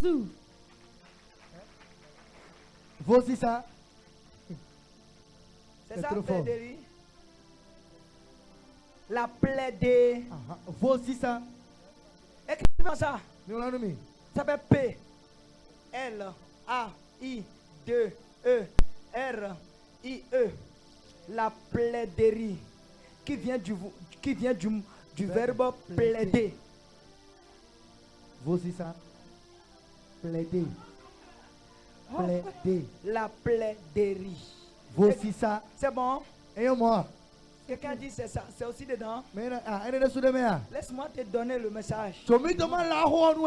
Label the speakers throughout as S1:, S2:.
S1: Jésus.
S2: Voici ça.
S3: C'est ça,
S2: trop fort.
S3: plaiderie. La plaiderie.
S2: Voici ça.
S3: Écrivez ça.
S2: Nous l'avons mis.
S3: Ça s'appelle P. L. A. I. 2. E. R. I. E. La plaiderie. Qui vient du verbe plaider.
S2: Voici ça. Plaider. Plaider.
S3: La plaiderie.
S2: Voici ça.
S3: C'est bon?
S2: Et moi.
S3: Quelqu'un dit c'est ça. C'est aussi dedans. Laisse-moi te donner le message.
S2: La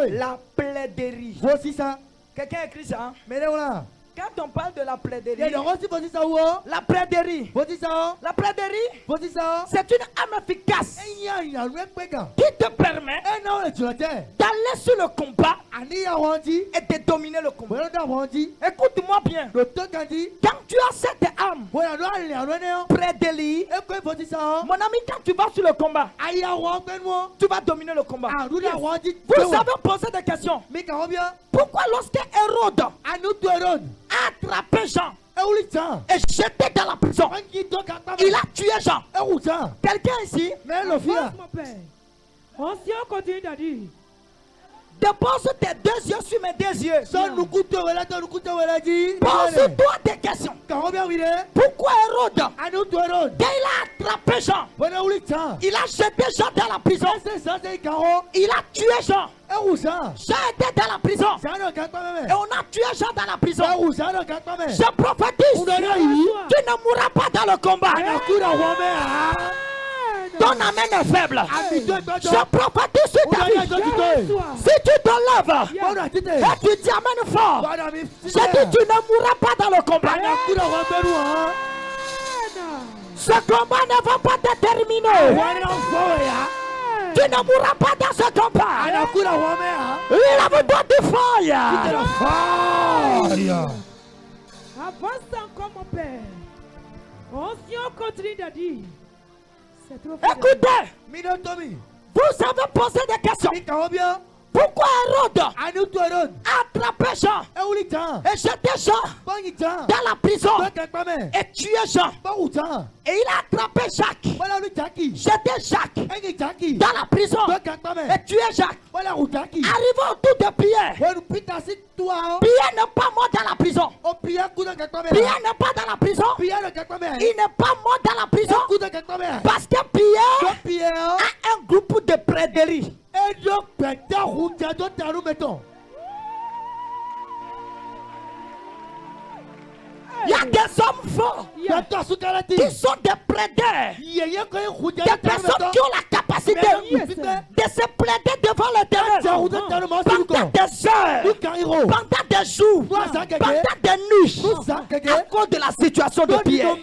S3: La plaiderie.
S2: voici ça.
S3: Quelqu'un écrit ça.
S2: Mais là.
S3: Quand on parle de la plaiderie,
S2: Voici ça où?
S3: la plaiderie,
S2: Voici ça.
S3: la plaiderie,
S2: Voici ça.
S3: c'est une arme efficace qui te permet d'aller sur le combat et de dominer le combat. Écoute-moi bien. Quand tu as cette arme près de lui, mon ami, quand tu vas sur le combat, tu vas dominer le combat. Vous avez posé des questions. Pourquoi lorsque Hérode a attrapé Jean et jeté dans la prison, il a tué Jean? Quelqu'un ici
S1: Ancien continue de dire.
S3: dépose tes deux yeux sur mes deux yeux. Pose-toi des questions. Pourquoi Hérode, dès il a attrapé Jean, il a jeté Jean dans la prison, il a tué Jean? Jean était dans la prison et on a tué Jean dans la prison. Je prophétise, tu ne mourras pas dans le combat. Ton amen est faible. Je prophétise sur ta vie. Si tu te lèves et tu dis amen fort, je dis tu ne mourras pas dans le combat. Ce combat ne va pas te terminer. Tu ne mourras pas dans ce combat. Il a besoin de fire.
S1: Avance encore, mon père. Ancien continue de dire. C'est trop fort.
S3: Écoutez, vous avez posé des questions. Pourquoi Hérode a attrapé Jean et jeté Jean dans la prison et tué Jean? Et il a attrapé Jacques, jeté Jacques dans la prison et tué Jacques. Arrivé autour de Pierre, Pierre n'est pas mort dans la prison. Pierre n'est pas dans la prison. Il n'est pas mort dans la prison parce que Pierre a un groupe de prêderie. Il y a des hommes forts qui sont des plaideurs, des personnes qui ont la capacité de se plaider devant l'Éternel pendant des heures, pendant des jours, pendant des nuits, à cause de la situation de Pierre.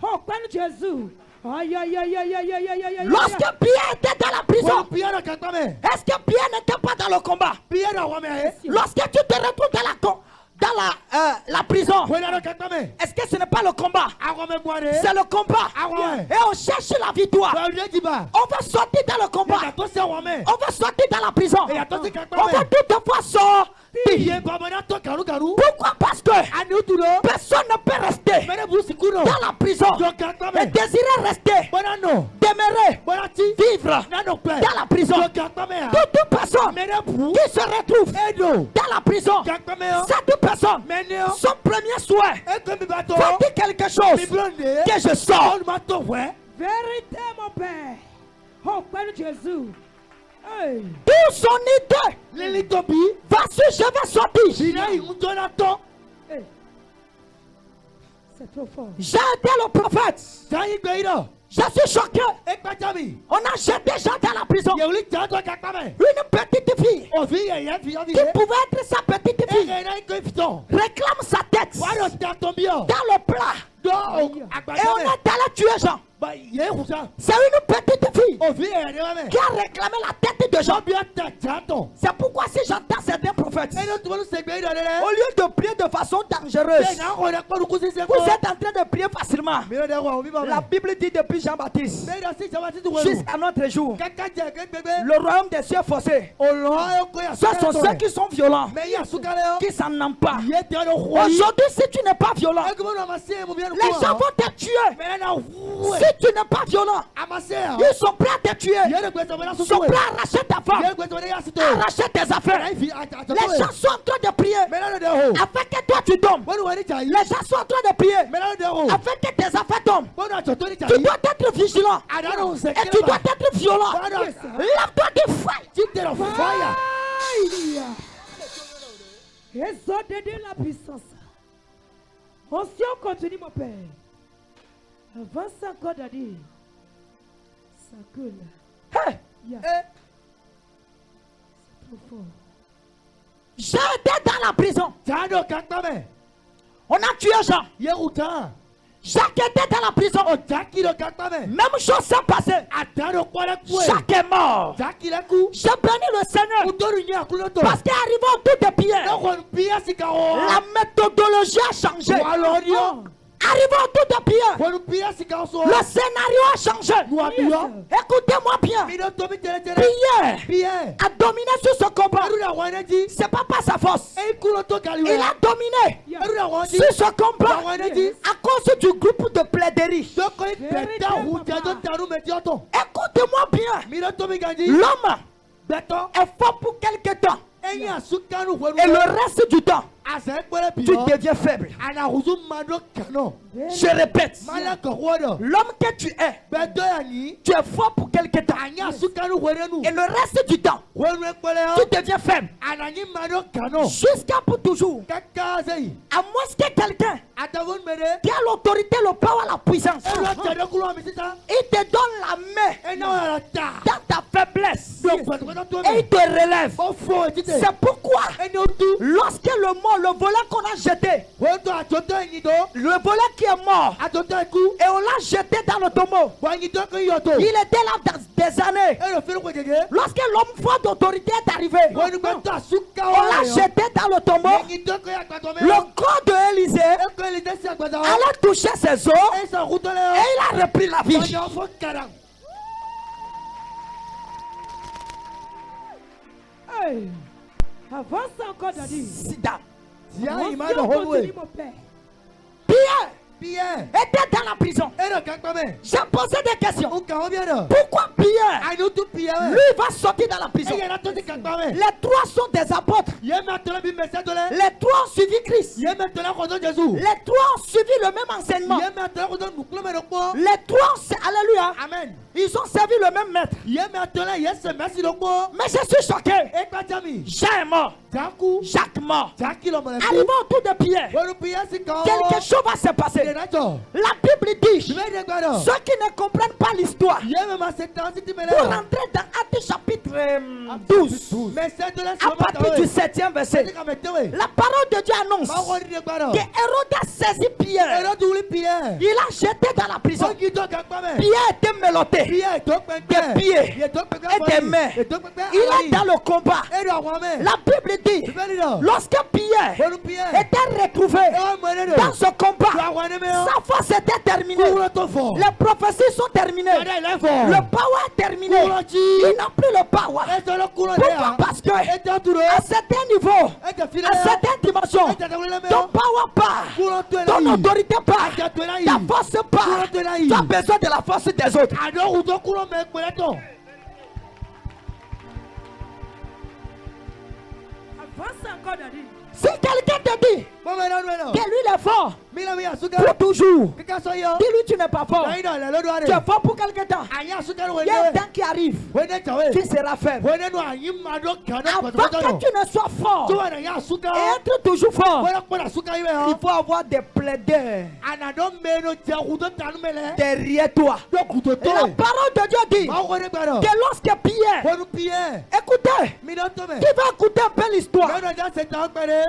S1: Oh, Père Jésus. Aïe, aïe, aïe, aïe, aïe, aïe, aïe, aïe.
S3: Lorsque Pierre était dans la prison, est-ce que Pierre n'était pas dans le combat? Lorsque tu te retrouves dans la prison, est-ce que ce n'est pas le combat? C'est le combat. Et on cherche la victoire. On va sortir dans le combat. On va sortir dans la prison. On va toutefois sortir. Pourquoi? Parce que personne ne peut rester dans la prison et désirer rester, demeurer, vivre dans la prison. Toute personne qui se retrouve dans la prison, cette personne, son premier souhait, faut-il quelque chose que je sors?
S1: Vérité, mon père. Oh, Père Jésus. Hey.
S3: Pour son idée, voici je vais sortir.
S1: Hey. C'est trop fort.
S3: J'ai été le prophète. Je suis choqué. On a jeté Jean dans la prison. Une petite fille qui pouvait être sa petite fille réclame sa tête dans le plat. Et on est allé tuer Jean. C'est une petite fille qui a réclamé la tête de Jean. C'est pourquoi si j'entends certains prophètes bête.
S2: Et l'autre, nous c'est bien dans
S3: Au lieu de prier de façon dangereuse, vous êtes en train de prier facilement. La Bible dit depuis Jean-Baptiste jusqu'à notre jour, le royaume des cieux forcés, ce sont ceux qui sont violents, qui s'en emparent. Aujourd'hui, si tu n'es pas violent, les gens vont te tuer. Si tu n'es pas violent, ils sont prêts à te tuer. Ils sont prêts à arracher ta femme, à arracher tes affaires. Les gens sont en train de prier afin que toi tu tombes. Les gens sont en train de prier afin que tes affaires tombent. Tu dois être vigilant et tu dois être violent. Lève-toi du feu.
S1: Exode de la puissance. On s'y continue, mon père. Avance encore, Daddy. Ça coule.
S3: Hey.
S1: Yeah. C'est trop fort.
S3: J'ai été dans la prison. On a tué Jean. Jacques était dans la prison. Même chose s'est passée. Jacques est mort. J'ai béni le Seigneur parce qu'il est arrivé au bout des pierres. La méthodologie a changé. Arrivé au bout des pierres. Le scénario a changé. Écoutez-moi bien. Pierre a dominé sur ce combat. C'est pas par sa force. Il a dominé sur ce combat à cause du groupe de plaiderie. Écoutez-moi bien. L'homme est fort pour quelque temps. Et le reste du temps, tu deviens faible. Je répète, l'homme que tu es fort pour quelque temps. Et le reste du temps, tu deviens faible. Jusqu'à pour toujours. À moins que quelqu'un qui a l'autorité, le pouvoir, la puissance, il te donne la main dans ta faiblesse. Et il te relève. C'est pourquoi, lorsque le volet qu'on a jeté, le volet qui est mort, et on l'a jeté dans le tombeau, il était là dans des années. Lorsque l'homme fort d'autorité est arrivé, on l'a jeté dans le tombeau. Le corps de Élisée allait toucher ses os et il a repris la vie.
S1: Hey. Avance encore, Daddy.
S3: Sida.
S1: On continue, mon père.
S3: Pierre était dans la prison. J'ai posé des questions. Pourquoi Pierre, lui, va sortir dans la prison? Les trois sont des apôtres. Les trois ont suivi Christ. Les trois ont suivi le même enseignement. Les trois ont... Alléluia.
S2: Amen.
S3: Ils ont servi le même maître. Mais je suis choqué. Jean est mort. Jacques mort. Arrivons autour de Pierre. Quelque chose va se passer. La Bible dit, ceux qui ne comprennent pas l'histoire, pour rentrer dans Actes chapitre 12, à partir du 7e verset, la parole de Dieu annonce que Hérode a saisi Pierre. Il a jeté dans la prison. Pierre était menotté des pieds et des mains. Il est dans le combat. La Bible dit, lorsque Pierre était retrouvé dans ce combat, sa force était terminée. Les prophéties sont terminées. Le power est terminé. Il n'a plus le power. Pourquoi? Parce que à certains niveaux, à certaines dimensions, ton power part, ton autorité part, ta force part. Tu as besoin de la force des autres.
S1: Avance encore, Daddy.
S3: Si quelqu'un te dit que lui il est fort pour toujours, dis-lui tu n'es pas fort. Tu es fort pour quelque temps. Il y a un temps qui arrive, tu seras faible. Avant que tu ne sois fort et être toujours fort, il faut avoir des plaideurs derrière toi. Et la parole de Dieu dit que lorsque Pierre, écoutez, tu vas écouter un peu l'histoire.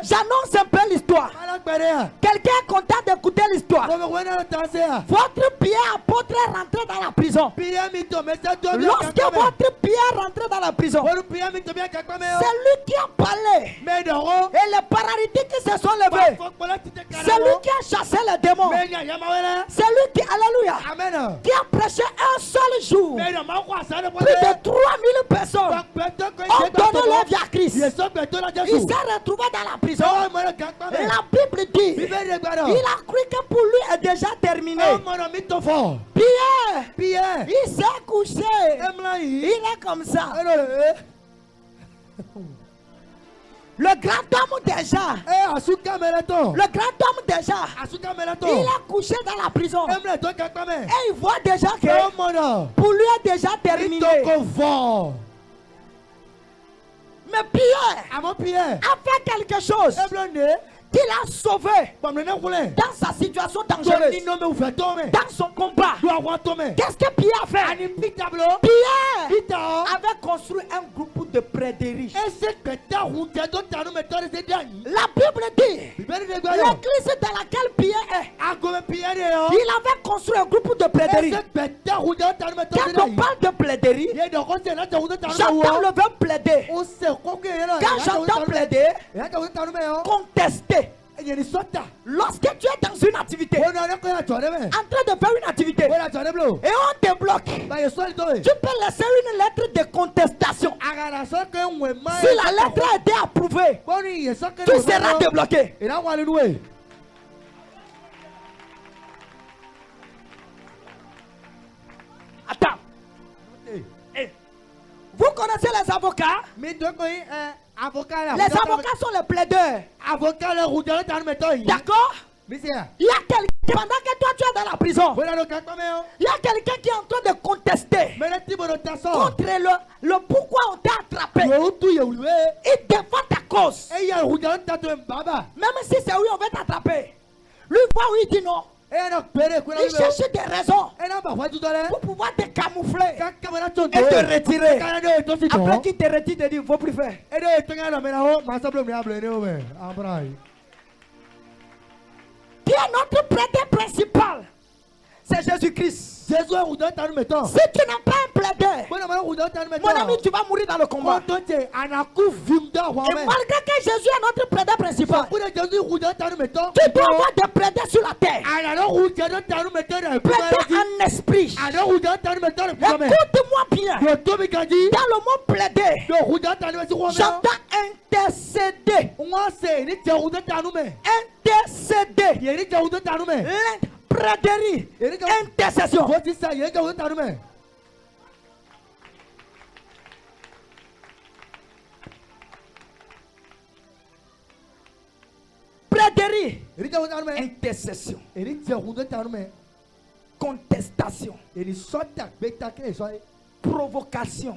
S3: J'annonce un peu l'histoire. Quelqu'un est content d'écouter l'histoire. Votre Pierre apôtre est rentré dans la prison. Lorsque votre Pierre est rentré dans la prison, c'est lui qui a parlé. Et les paralytiques qui se sont levés, c'est lui qui a chassé les démons. C'est lui qui, alléluia, qui a prêché un seul jour. Plus de 3000 personnes ont donné leur vie à Christ. Il s'est retrouvé dans la prison. Et la Bible dit, il a cru que pour lui est déjà terminé. Pierre, il s'est couché. Il est comme ça. Le grand homme déjà, il a couché dans la prison. Et il voit déjà que pour lui est déjà terminé. Mais Pierre a fait quelque chose qu'il a sauvé dans sa situation dangereuse, dans son combat. Qu'est-ce que Pierre a fait? Pierre avait construit un groupe de prêderies. La Bible dit, l'église dans laquelle Pierre est, il avait construit un groupe de prêderies. Quand on parle de plaiderie, j'entends le verbe plaider. Quand j'entends plaider, contester. Lorsque tu es dans une activité, en train de faire une activité, et on te bloque, tu peux laisser une lettre de contestation. Si la lettre a été approuvée, tu seras débloqué. Attends. Vous connaissez les avocats? Les avocats sont les plaideurs. D'accord? Il y a quelqu'un, pendant que toi tu es dans la prison, il y a quelqu'un qui est en train de contester contre le pourquoi on t'a attrapé. Il défend ta cause. Même si c'est oui, on va t'attraper. Lui voit oui, il dit non. Il cherche des raisons pour pouvoir te camoufler et te retirer. Après qu'il te retire, il te dit il ne faut plus faire. Qui est notre prêteur principal? C'est Jésus-Christ. Si tu n'as pas un plaideur, mon ami, tu vas mourir dans le combat. Et malgré que Jésus est notre plaideur principal, tu dois avoir des plaideurs sur la terre. Plaideur en esprit. Écoute-moi bien. Dans le mot plaider, j'entends intercéder. Intercéder. Prêderie, intercession. Prêderie, intercession, contestation, provocation.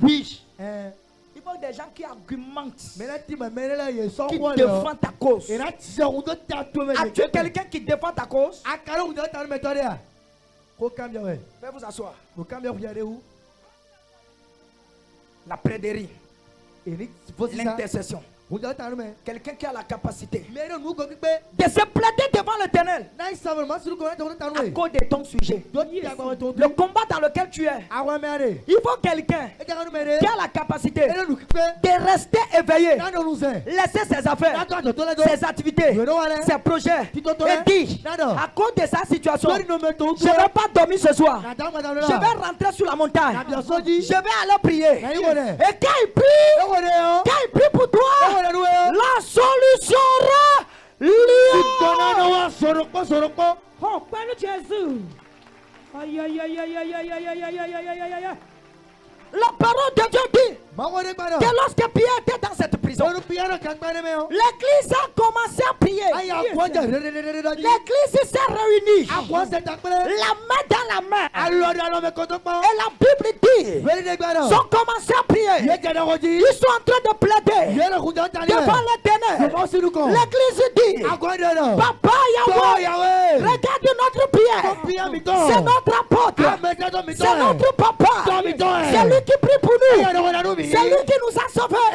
S3: Oui. Il faut des gens qui argumentent, qui défendent ta cause. As-tu quelqu'un qui défend ta cause? Veuillez vous asseoir. La prêderie, l'intercession. Quelqu'un qui a la capacité de se plaider devant l'Éternel à cause de ton sujet. Le combat dans lequel tu es, il faut quelqu'un qui a la capacité de rester éveillé, laisser ses affaires, ses activités, ses projets et dire à cause de sa situation, je ne vais pas dormir ce soir, je vais rentrer sur la montagne, je vais aller prier. Et quand il prie pour toi, la solution sera liée.
S1: Oh, Père Jésus. Aïe, aïe, aïe, aïe, aïe, aïe, aïe, aïe, aïe, aïe, aïe, aïe, aïe.
S3: La parole de Dieu dit que lorsque Pierre était dans cette prison, l'église a commencé à prier. L'église s'est réunie, la main dans la main. Et la Bible dit, ils ont commencé à prier. Ils sont en train de plaider devant l'Éternel. L'église dit, papa, Yahweh. Regarde notre Pierre. C'est notre apôtre. C'est notre papa. C'est lui qui prie pour nous. C'est lui qui nous a sauvés.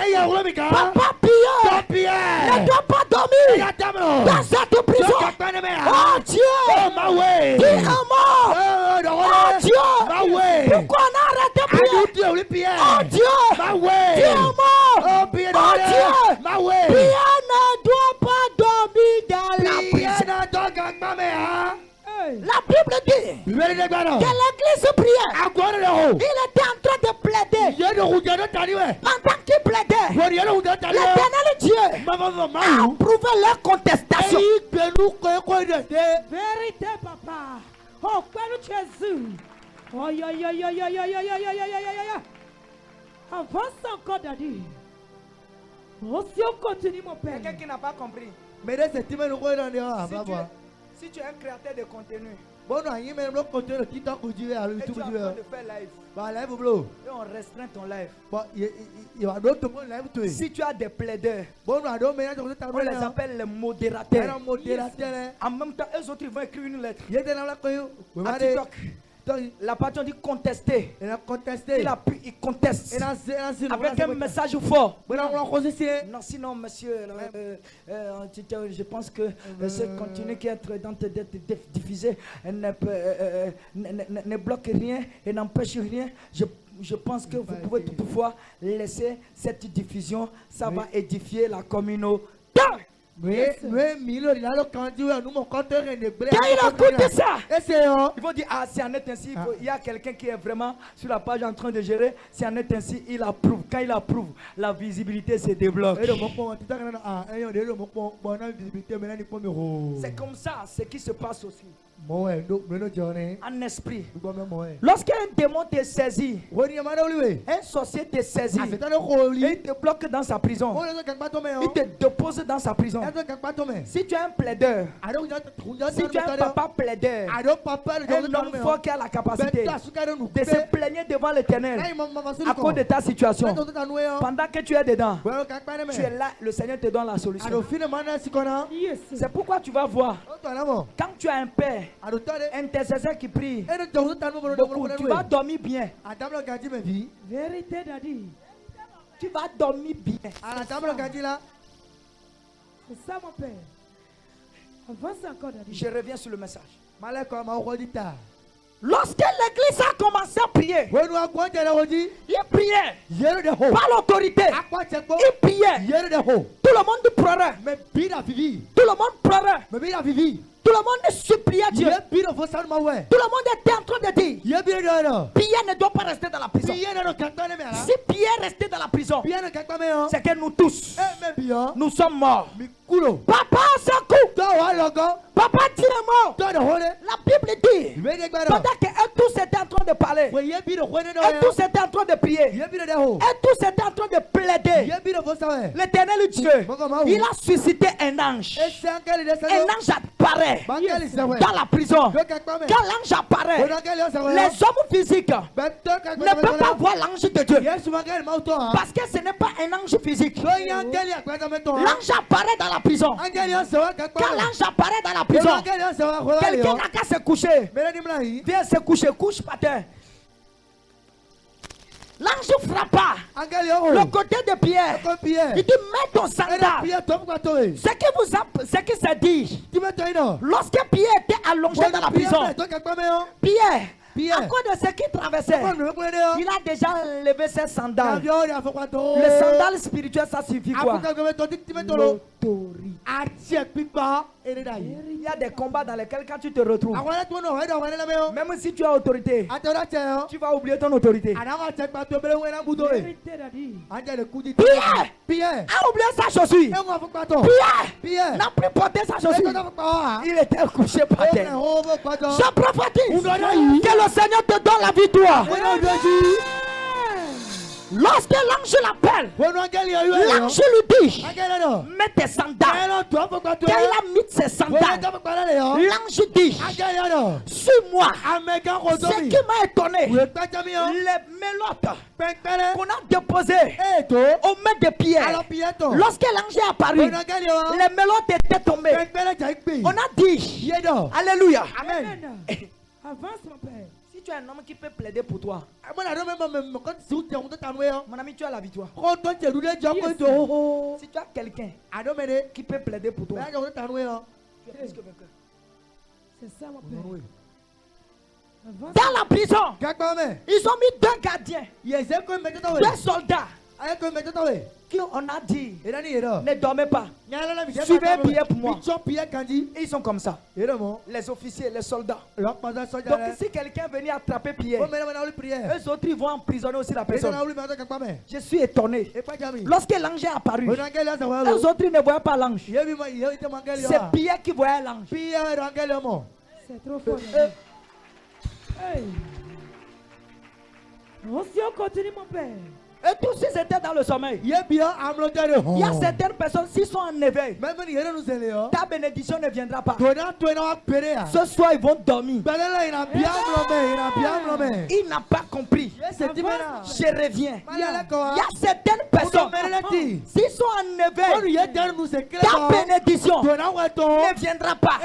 S3: Papa Pierre ne doit pas dormir dans cette prison. Oh Dieu, dis un mot. Oh Dieu, pourquoi on a arrêté Pierre? Oh Dieu, dis un mot. Oh Dieu, Pierre ne doit pas dormir dans la prison. La Bible dit que l'église priait. Il était en train de plaider. Pendant qu'il plaidait, l'éternel Dieu a approuvé leur contestation.
S1: Vérité, papa. Oh, Père Jésus. Oh, ya. Avance encore, Daddy. Oh, si on continue, mon père.
S4: Quelqu'un qui n'a pas compris. Si tu es un créateur de contenu, et tu es en train de faire live, et on restreint ton live. Si tu as des plaideurs, on les appelle les modérateurs. En même temps, eux autres ils vont écrire une lettre. À TikTok, la partie dit contester. Il conteste avec un message fort. Non, sinon, monsieur, je pense que ce contenu qui est en train d'être diffusé ne bloque rien et n'empêche rien. Je pense que vous pouvez toutefois laisser cette diffusion. Ça va édifier la communauté. Quand il a écouté ça, il faut dire, ah, si en est ainsi, il y a quelqu'un qui est vraiment sur la page en train de gérer. Si en est ainsi, il approuve. Quand il approuve, la visibilité se débloque. C'est comme ça, ce qui se passe aussi. En esprit. Lorsqu'un démon te saisit, un sorcier te saisit, et il te bloque dans sa prison, il te dépose dans sa prison. Si tu es un plaideur, si tu es un papa plaideur, un homme fort qui a la capacité de se plaigner devant l'Éternel à cause de ta situation, pendant que tu es dedans, tu es là, le Seigneur te donne la solution. C'est pourquoi tu vas voir, quand tu as un père, intercesseur qui prie, beaucoup, tu vas dormir bien.
S1: Vérité, Daddy.
S3: Tu vas dormir bien.
S1: C'est ça, mon père. Avance encore, Daddy.
S3: Je reviens sur le message. Lorsque l'église a commencé à prier, il priait par l'autorité. Il priait. Tout le monde pleurait. Tout le monde pleurait. Tout le monde suppliait Dieu. Tout le monde était en train de dire, Pierre ne doit pas rester dans la prison. Si Pierre restait dans la prison, c'est que nous tous, nous sommes morts. Papa, secoue. Papa, dis un mot. La Bible dit, pendant qu'eux tous étaient en train de parler, eux tous étaient en train de prier, eux tous étaient en train de plaider, l'Éternel Dieu, il a suscité un ange. Un ange apparaît dans la prison. Quand l'ange apparaît, les hommes physiques ne peuvent pas voir l'ange de Dieu, parce que ce n'est pas un ange physique. L'ange apparaît dans la prison. Quand l'ange apparaît dans la prison, quelqu'un n'a qu'à se coucher. Viens se coucher, couche patin. L'ange frappa le côté de Pierre. Il dit, mets ton sandal. Ce qui se dit, lorsque Pierre était allongé dans la prison, Pierre, à cause de ce qu'il traversait, il a déjà levé ses sandales. Le sandal spirituel, ça suffit quoi? Il y a des combats dans lesquels quand tu te retrouves, même si tu as autorité, tu vas oublier ton autorité. Pierre a oublié sa chaussure. Pierre n'a plus porté sa chaussure. Il était couché par terre. Je prophétise que le Seigneur te donne la victoire. Lorsque l'ange l'appelle, l'ange lui dit, mets tes sandales. Quand il a mis ses sandales, L'ange dit, suis-moi. Ce qui m'a étonné, les mélotes qu'on a déposées aux mains de Pierre. Lorsque l'ange est apparu, les mélotes étaient tombées. On a dit, alléluia.
S1: Amen. Avance, mon père.
S3: Si tu es un homme qui peut plaider pour toi, mon ami, tu as la victoire. Si tu as quelqu'un qui peut plaider pour toi, tu es plus que vainqueur.
S1: C'est ça, mon père. Avance.
S3: Dans la prison, ils ont mis 2 gardiens, 2 soldats qui on a dit ne dormez pas, suivez Pierre pour moi. Ils sont comme ça, les officiers, les soldats. Donc si quelqu'un venait attraper Pierre, eux autres ils vont emprisonner aussi la personne. Je suis étonné. Lorsque l'ange est apparu, eux autres ils ne voyaient pas l'ange. C'est Pierre qui voyait l'ange.
S1: C'est trop fort. Hey. On continue, mon père.
S3: Et tous ils étaient dans le sommeil. Il y a certaines personnes, s'ils sont en éveil, ta bénédiction ne viendra pas. Ce soir, ils vont dormir. Il n'a pas compris. Je reviens. Il y a certaines personnes, s'ils sont en éveil, ta bénédiction ne viendra pas.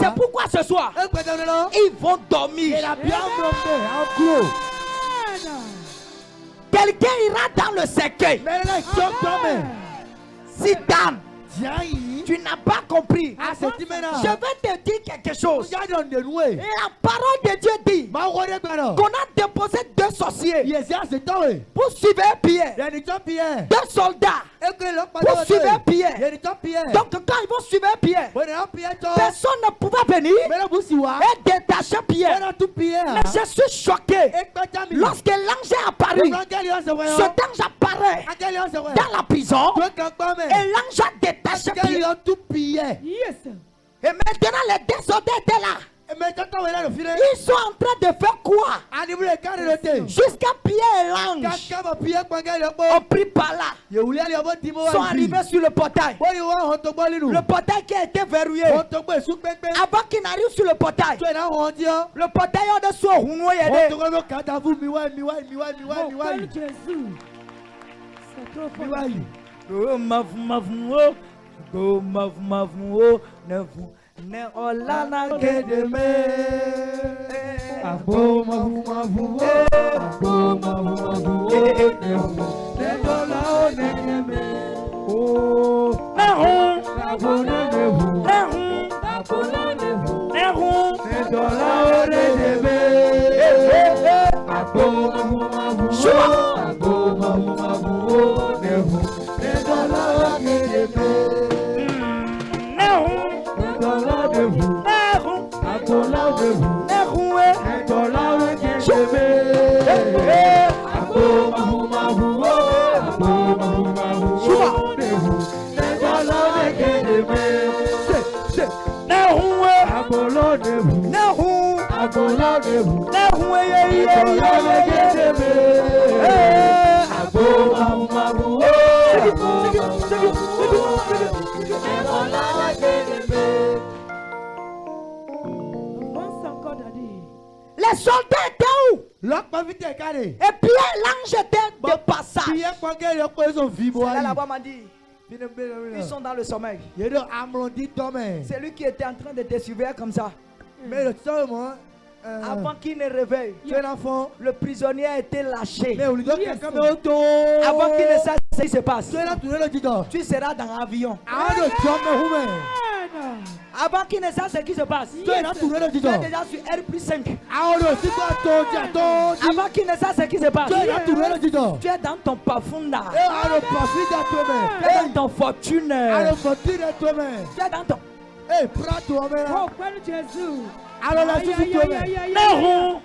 S3: C'est pourquoi ce soir, ils vont dormir. Quelqu'un ira dans le cercueil. Si Dan, tu n'as pas compris, je vais te dire quelque chose. La parole de Dieu dit qu'on a déposé 2 sorciers pour suivre Pierre, 2 soldats pour suivre Pierre. Donc quand ils vont suivre Pierre, personne ne pouvait venir et détacher Pierre. Mais je suis choqué lorsque l'ange est apparu. Cet ange apparaît dans la prison et l'ange a détaché Pierre.
S1: Yes.
S3: Et maintenant les 2 soldats étaient là. Ils sont en train de faire quoi? Jusqu'à Pierre et l'ange ont pris par là. Ils sont arrivés sur le portail. Le portail qui a été verrouillé. Avant qu'ils n'arrivent sur le portail est de soi.
S1: Jésus. C'est trop fort.
S3: Ne olana gedeme
S2: Abo mavu mavu abo mavu mavu ne dola oneme oh
S3: nehun
S2: abo nevu
S3: nehun
S2: abo nevu
S3: nehun
S2: ne dola oneme abo mavu mavu abo mavu mavu nevu ne dola oneme
S3: les soldats étaient où? Et puis l'ange était de passage. Là-bas m'a dit, ils sont dans le sommeil. C'est lui qui était en train de te surveiller comme ça. Avant qu'il ne réveille, le prisonnier a été lâché. Avant qu'il ne sache ce qui se passe, tu seras dans l'avion. Avant qu'il ne sache ce qui se passe, tu es déjà sur R+5. Avant qu'il ne sache ce qui se passe, tu es dans ton parfum là. Tu es dans ton fortune. Tu es dans ton...
S1: Oh, Père Jésus.
S2: Alors la Jésus
S3: Nehun.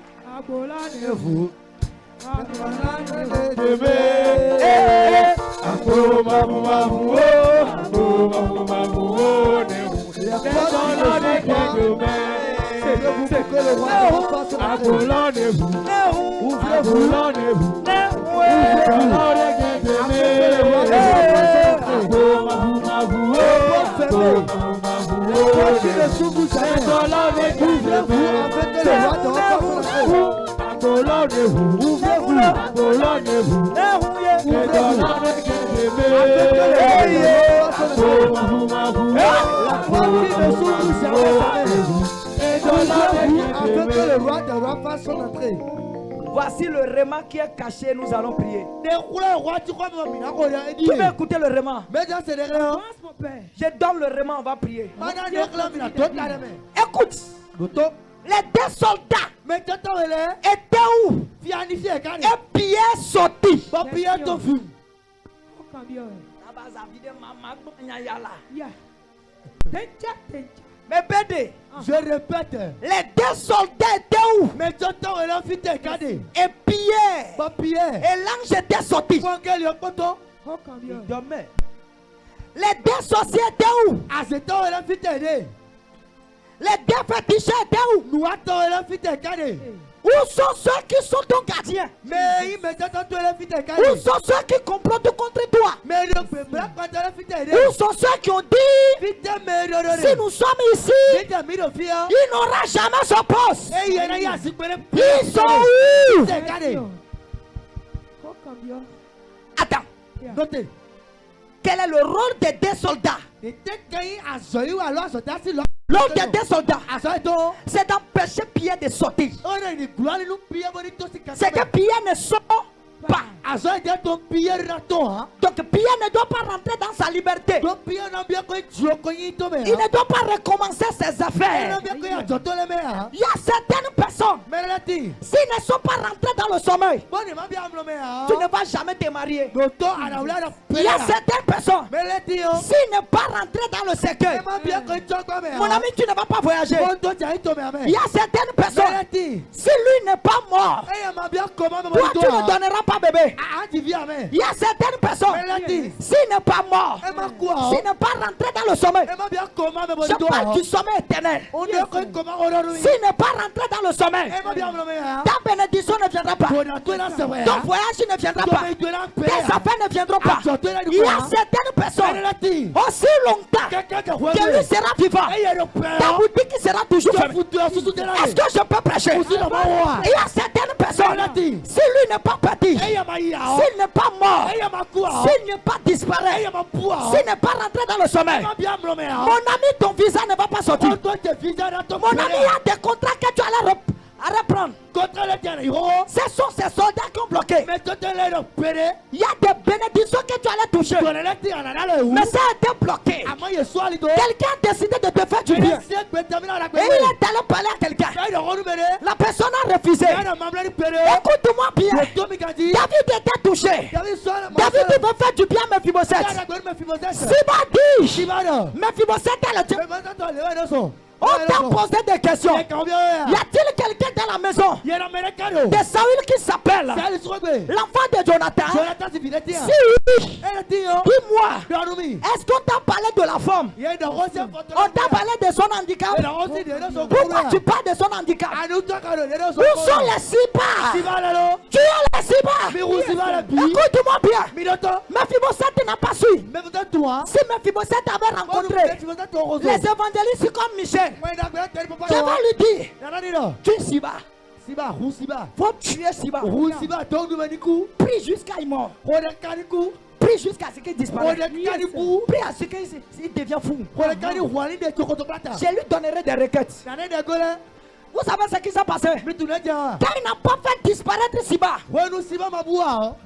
S2: ne s'ouvre jamais. Ouvrez-vous afin que le roi de repas soit entré. Ouvrez-vous. La porte qui ne s'ouvre jamais. Ouvrez-vous afin que le roi de repas soit entré.
S4: Voici le réma qui est caché, nous allons prier. Tu
S2: Tu
S4: peux écouter le réma.
S1: Avance, mon père.
S4: Je donne le réma, on va prier. Écoute, les deux soldats étaient où? Et Pierre sortit.
S1: Oh, cambio. Yeah. Danger, danger.
S4: Mais Bédé,
S2: Je répète.
S4: les deux soldats étaient où? Et Pierre et l'ange étaient sortis.
S1: Oh, cambio.
S4: Les deux sorciers étaient où? Les deux féticheurs étaient où? Où sont ceux qui sont ton gardien? Où sont ceux qui complotent contre toi? Où sont ceux qui ont dit si nous sommes ici, il n'aura jamais son poste? Ils sont où?
S1: Oh, cambio.
S4: Attends,
S1: Yeah.
S2: Notez.
S4: quel est le rôle des deux soldats? Le rôle des deux soldats, c'est d'empêcher Pierre de sortir. C'est que Pierre ne sort pas. Donc Pierre ne doit pas rentrer dans sa liberté. Il ne doit pas recommencer ses affaires. Il y a certaines personnes, s'ils ne sont pas rentrés dans le sommeil, tu ne vas jamais te marier. Il y a certaines personnes, s'ils ne pas rentrés dans le cercueil, mon ami, tu ne vas pas voyager. Il y a certaines personnes, si lui n'est pas mort, toi tu ne donneras pas bébé. Il y a certaines personnes, s'il n'est pas mort, s'il n'est pas rentré dans le sommeil, je parle du sommeil éternel. S'il n'est pas rentré dans le sommeil, ta bénédiction ne viendra pas. Ton voyage ne viendra pas. Tes affaires ne viendront pas. Il y a certaines personnes, aussi longtemps que lui sera vivant, ta boutique sera toujours fermée. Est-ce que je peux prêcher? Il y a certaines personnes, si lui n'est pas parti, s'il n'est pas mort, s'il n'est pas disparu, s'il n'est pas rentré dans le sommeil, mon ami, ton visa ne va pas sortir. Mon ami, il y a des contrats que tu allais reprendre. Ce sont ces soldats qui ont bloqué. Il y a des bénédictions que tu allais toucher, mais ça a été bloqué. Quelqu'un a décidé de te faire du bien et il est allé parler à quelqu'un. La personne a refusé. Écoute-moi bien, David était touché. David veut faire du bien à Mephibosheth. Siba dit, Mephibosheth est le Dieu. On t'a posé des questions. Y a-t-il quelqu'un dans la maison de Saül qui s'appelle l'enfant de Jonathan? Si oui, dis-moi, est-ce qu'on t'a parlé de la femme? On t'a parlé de son handicap? Pourquoi tu parles de son handicap? Où sont les Siba? Tu es les Siba. Écoute-moi bien, Mephibosheth n'a pas su. Si Mephibosheth avait rencontré les évangélistes comme Michel, je vais lui dire, tu es Siba. Faut tuer Siba. Prie jusqu'à il mort. Prie jusqu'à ce qu'il disparaisse. Prie à ce qu'il devient fou. Je lui donnerai des requêtes. Vous savez ce qui s'est passé? Quand il n'a pas fait disparaître Siba,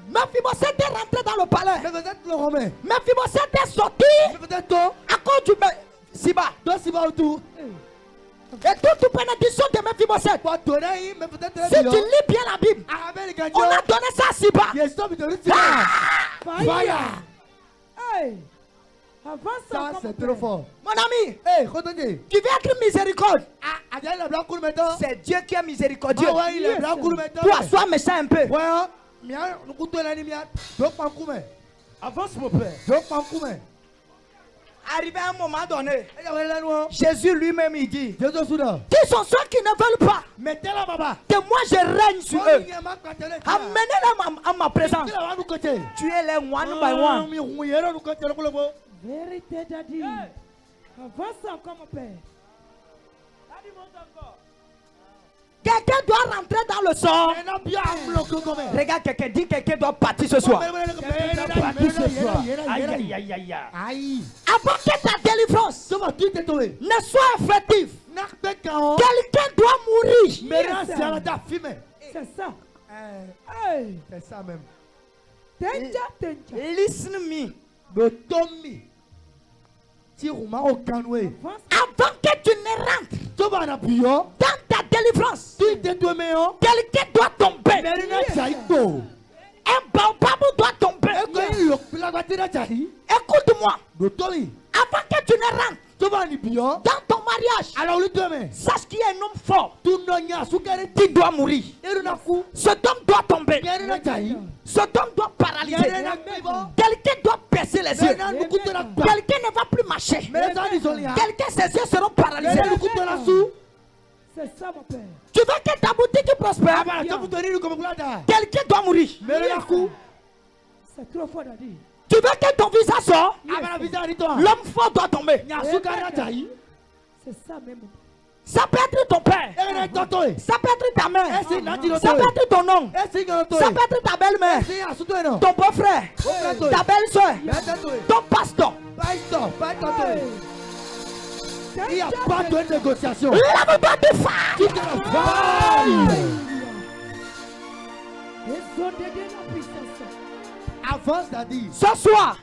S4: Mephibosheth est rentré dans le palais. Mephibosheth est sorti à cause du Siba. Et toute bénédiction de Mephibosheth, si tu lis bien la Bible, on a donné ça à Siba.
S1: Fire. Hey. Avance
S2: Ça,
S1: encore,
S2: c'est
S1: mon
S2: trop
S1: père.
S2: fort.
S4: Mon ami, tu veux être miséricorde. C'est Dieu qui est miséricordieux. Toi, sois méchant un peu.
S1: Avance, mon père.
S4: Arrivé à un moment donné, Jésus lui-même il dit, qui sont ceux qui ne veulent pas que moi je règne sur eux? Amenez-les à ma présence. Tuez-les one by one.
S1: Vérité, daddy. Avance encore, mon père.
S3: Quelqu'un doit rentrer dans le sort. Regarde quelqu'un, dis quelqu'un doit partir ce soir. Aïe, aïe, aïe, aïe, aïe. Avant que ta délivrance ne soit effective, quelqu'un doit mourir.
S1: C'est ça.
S2: C'est ça même.
S3: Listen me.
S1: Avance.
S3: Avant que tu ne rentres dans ta délivrance, quelqu'un doit tomber. Un baobab doit tomber. Écoute-moi. Avant que tu ne rentres dans ton mariage, sache qu'il y a un homme fort qui doit mourir. Cet homme doit tomber. Cet homme doit paralyser. Quelqu'un doit baisser les yeux. Quelqu'un ne va plus marcher. Quelqu'un, ses yeux seront paralysés.
S1: C'est ça, mon père.
S3: Tu veux que ta boutique prospère? Quelqu'un doit mourir.
S1: C'est trop fort, Daddy.
S3: Tu veux que ton visa sorte? L'homme fort doit tomber.
S1: C'est ça même.
S3: Ça peut être ton père. Ça peut être ta mère. Ça peut être ton oncle. Ça peut être ta belle-mère. Ton beau-frère. Ta belle-soeur. Ton pasteur.
S2: Il n'y a pas de négociation.
S3: Lève-toi de femme.
S2: Avance, Daddy.
S3: Ce soir,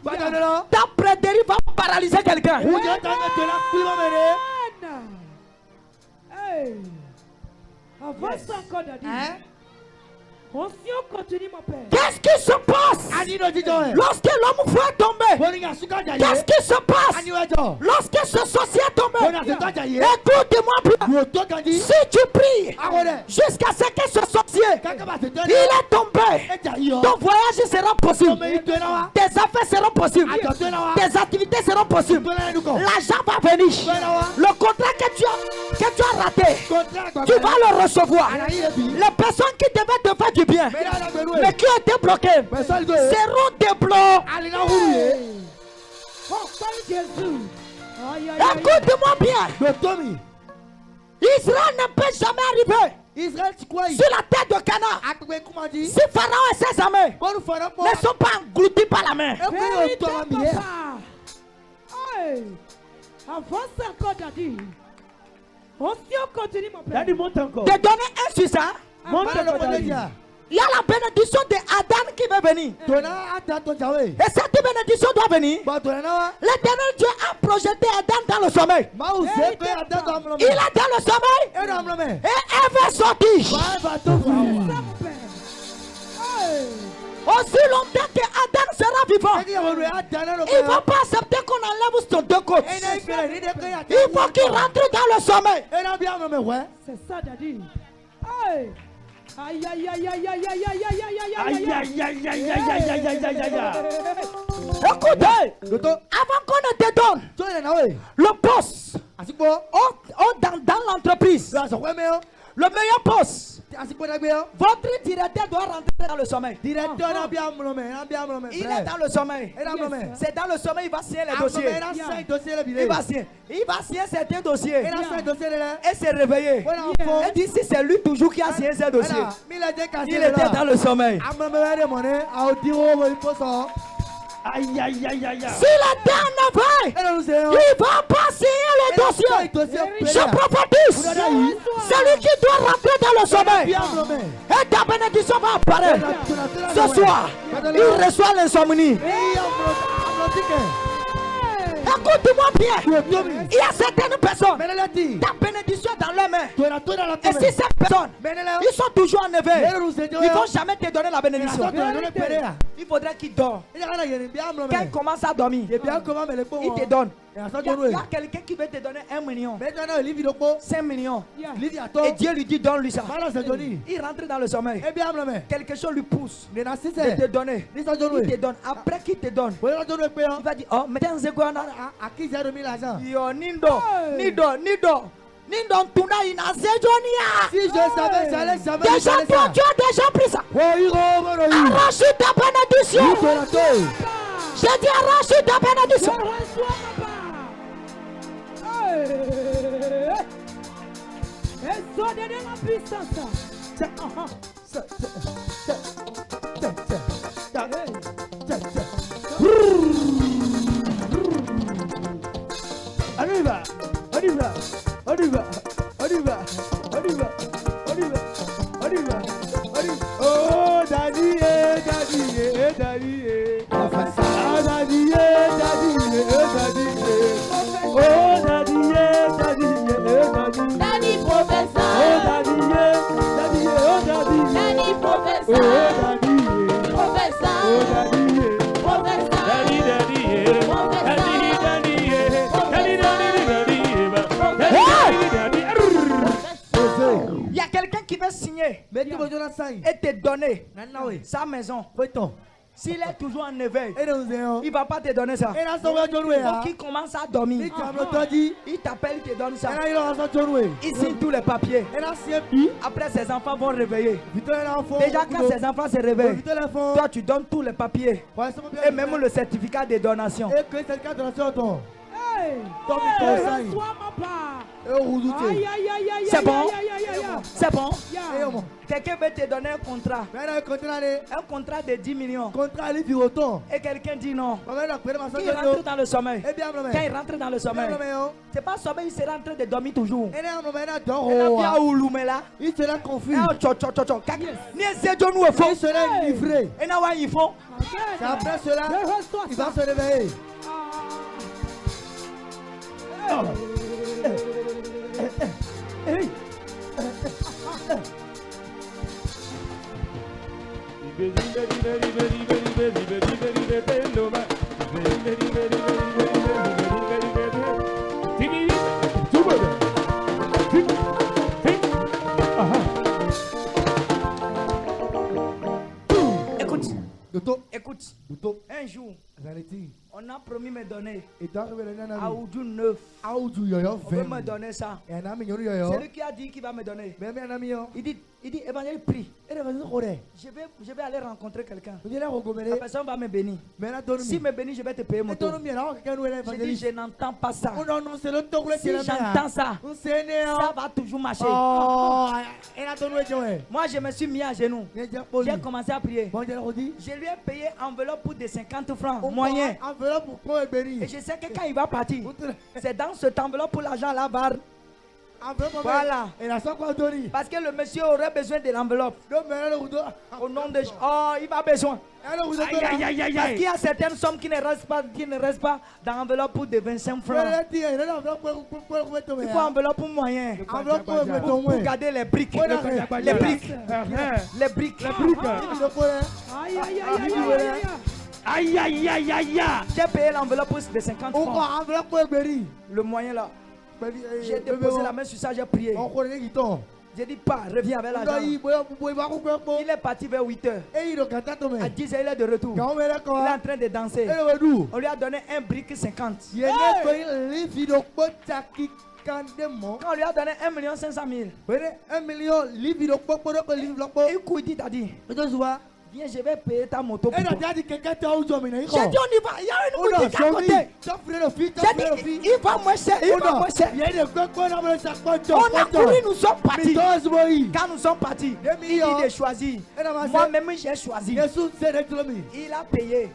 S3: ta prédérie va paralyser quelqu'un.
S1: Hey. Avance encore, Daddy. On continue, mon père.
S3: Qu'est-ce qui se passe lorsque l'homme fou est tombé? Qu'est-ce qui se passe lorsque ce sorcier est tombé? Écoute-moi bien. Si tu pries jusqu'à ce que ce sorcier il est tombé, ton voyage sera possible. Tes affaires seront possibles. Tes activités seront possibles. L'argent va venir. Le contrat que tu as raté, tu vas le recevoir. Les personnes qui devaient te faire du bien, mais qui ont été bloquées, seront débloquées. Écoute-moi bien. Israël ne peut jamais arriver sur la terre de Canaan si Pharaon et ses armées ne sont pas engloutis par la mer.
S1: Avance encore, Daddy. On continue, mon père.
S4: Daddy, monte encore.
S3: De donner un sur ça.
S4: Monte encore, Daddy.
S3: Il y a la bénédiction de Adam qui va venir. Et cette bénédiction doit venir. L'éternel Dieu a projeté Adam dans le sommeil. Il est dans le sommeil. Et elle va sortir. Aussi longtemps que Adam sera vivant, il ne va pas accepter qu'on enlève son deux côtes. Il faut qu'il rentre dans le sommeil.
S1: C'est ça, Daddy. Aïe, aïe, aïe, aïe, aïe, aïe, aïe, aïe, aïe, aïe, aïe, aïe, aïe, aïe, aïe, aïe.
S3: Écoute, avant qu'on ne te donne le poste dans l'entreprise, le meilleur poste, votre directeur doit rentrer dans le sommeil. Il est dans le sommeil. C'est dans le sommeil, il va signer les dossiers. Il va signer certains dossiers. Et se réveiller. Et dit si c'est lui toujours qui a signé ces dossiers. Il était dans le sommeil.
S4: Aïe, aïe, aïe, aïe.
S3: Si la dernière veille, il va pas signer les dossiers. Je prophétise. Celui qui doit rentrer dans le sommeil. Et ta bénédiction va apparaître. Ce soir, il reçoit l'insomnie. Écoute-moi bien. Il y a certaines personnes, ta bénédiction est dans leurs mains. Et si ces personnes, ils sont toujours en éveil, ils ne vont jamais te donner la bénédiction. Il faudrait qu'ils dorment. Quand ils commencent à dormir, ils te donnent. Il y a quelqu'un qui veut te donner 1 million, 5 millions. Et Dieu lui dit donne-lui ça. Il rentre dans le sommeil. Quelque chose lui pousse de te donner. Il te donne. Après qu'il te donne, il va dire oh, mais Nindo tuna inasejonia.
S2: Si je savais, j'allais jamais.
S3: Déjà toi, tu as déjà pris ça. Arrache ta bénédiction. J'ai dit arrache ta bénédiction.
S1: Sois de la puissance.
S2: Arriba, arriba, arriba, arriba, arriba, arriba, arriba, arriba. Oh, daddy, daddy, daddy, professeur. Ah, daddy, daddy, daddy, oh, daddy, daddy, daddy,
S5: Daddy professeur.
S2: oh, daddy, daddy, oh, daddy,
S5: Daddy
S2: oh,
S5: professeur.
S2: daddy,
S5: Professeur.
S2: oh, daddy.
S5: Professeur.
S2: Daddy, daddy,
S4: Il y a quelqu'un qui veut signer et te donner sa maison. S'il est toujours en éveil, il ne va pas te donner ça. Donc il commence à dormir. Il t'appelle, il te donne ça. Il signe tous les papiers. Après, ses enfants vont réveiller. Déjà, quand ses enfants se réveillent, toi, tu donnes tous les papiers. Et même le certificat de donation.
S1: Hey, reçois ma part. Aïe, aïe, aïe, aïe,
S4: C'est
S1: aïe,
S4: bon?
S1: aïe, aïe, aïe, aïe.
S4: C'est bon?
S1: Yeah.
S4: Quelqu'un veut te donner un contrat. Un contrat de 10 millions. Et quelqu'un dit non. Il rentre dans le sommeil. Quand il rentre dans le sommeil, c'est pas sommeil, il sera en train de dormir toujours. Et là, bien Ouloumela.
S2: Il sera confus.
S4: Et ni essaie de nous faire.
S2: Il sera livré.
S4: Et là, ils font.
S2: C'est après cela,
S1: Reçois
S2: il
S1: ça.
S2: va se réveiller.
S4: Écoute, un jour, on a promis me donner à Oudou 9. On veut me donner ça. C'est lui qui a dit qu'il va me donner. Il dit, évangile, prie. Je vais aller rencontrer quelqu'un. La personne va me bénir. Si me bénit, je vais te payer mon tour. Je dis, je n'entends pas ça. Si j'entends ça, ça va toujours marcher. Moi, je me suis mis à genoux. J'ai commencé à prier. Je lui ai payé enveloppe pour des 50 francs moyen. Et je sais que quand il va partir, c'est dans cette enveloppe pour l'argent là bas. Voilà. Parce que le monsieur aurait besoin de l'enveloppe. Au nom de... Oh, il va besoin. Parce qu'il y a certaines sommes qui ne restent pas dans l'enveloppe pour des 25 francs. Il faut enveloppe pour moyen. Pour garder les briques. Les briques. Les briques.
S1: Aïe, aïe, aïe, aïe, aïe, aïe.
S2: Aïe, aïe, aïe, aïe, aïe.
S4: J'ai payé l'enveloppe de 50 francs. Le moyen là. J'ai déposé la main sur ça, j'ai prié. J'ai dit pas, reviens avec l'argent. Il est parti vers 8 h. À 10 h, il est de retour. Il est en train de danser. On lui a donné un brique 50. Quand on lui a donné 1 500 000. Il court, il dit, viens, je vais payer ta moto pour toi. J'ai dit, on y va. Il y a une boutique à côté. J'ai dit, il va moins cher. Il va moins cher. On a couru, nous sommes partis. Quand nous sommes partis, il dit de choisir. Moi-même, j'ai choisi. Il a payé.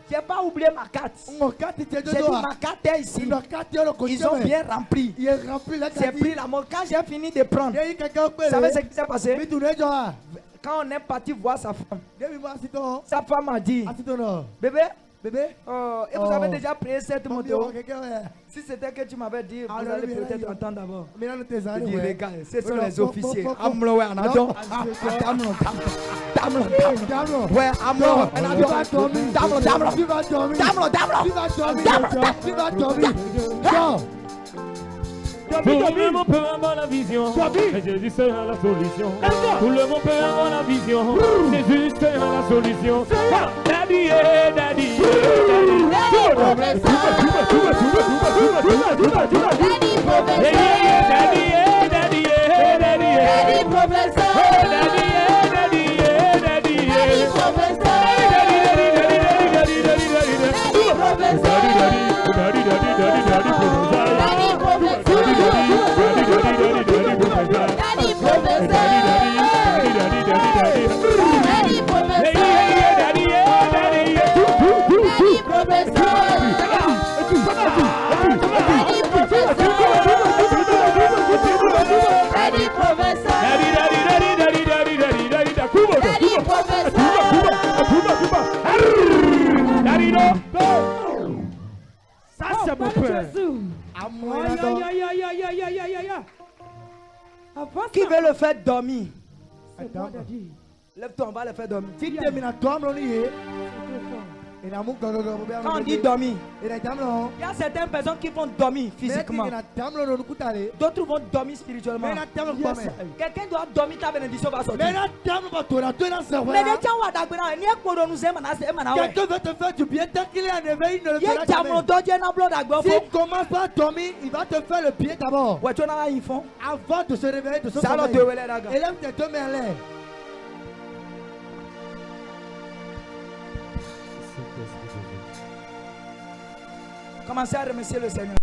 S4: Je n'ai pas oublié ma carte. J'ai dit, ma carte est ici. Ils ont bien rempli. J'ai pris la montre. Quand j'ai fini de prendre, vous savez ce qui s'est passé? Quand on est parti voir sa femme a dit, bébé, et vous avez déjà payé cette moto. Si c'était que tu m'avais dit, vous allez peut-être entendre d'abord. Je dis, regarde, ce sont les officiers. Amlo, Anado. Ouais, Amlo,
S2: Tout le monde peut avoir la vision, et Jésus sera la solution. Tout le monde peut avoir la vision, Jésus sera la solution. Daddy, daddy, daddy,
S1: Oh,
S2: mon
S1: Père
S2: Père.
S1: Jésus.
S3: Amour
S1: Aïe,
S3: là-dedans.
S1: aïe, aïe, aïe, aïe, aïe, aïe, aïe. Avant
S4: Qui
S1: ça,
S4: veut le faire dormir?
S1: c'est moi, Daddy.
S4: Lève-toi, on va le faire dormir.
S3: Si tu es mis dans toi, on y est.
S1: C'est trop fort.
S3: Et dans mon gogo,
S4: Quand on dit dormir,
S3: et dans ta main,
S4: il y a certaines personnes qui vont dormir physiquement. D'autres vont dormir spirituellement. Quelqu'un doit dormir, ta bénédiction va sortir.
S3: Quelqu'un veut te faire du bien tant qu'il est en éveil, il ne le fera jamais. S'il commence par dormir, il va te faire le bien d'abord. Avant de se réveiller de son sommeil. Élève tes deux mains en l'air.
S4: Commencez à remercier le Seigneur.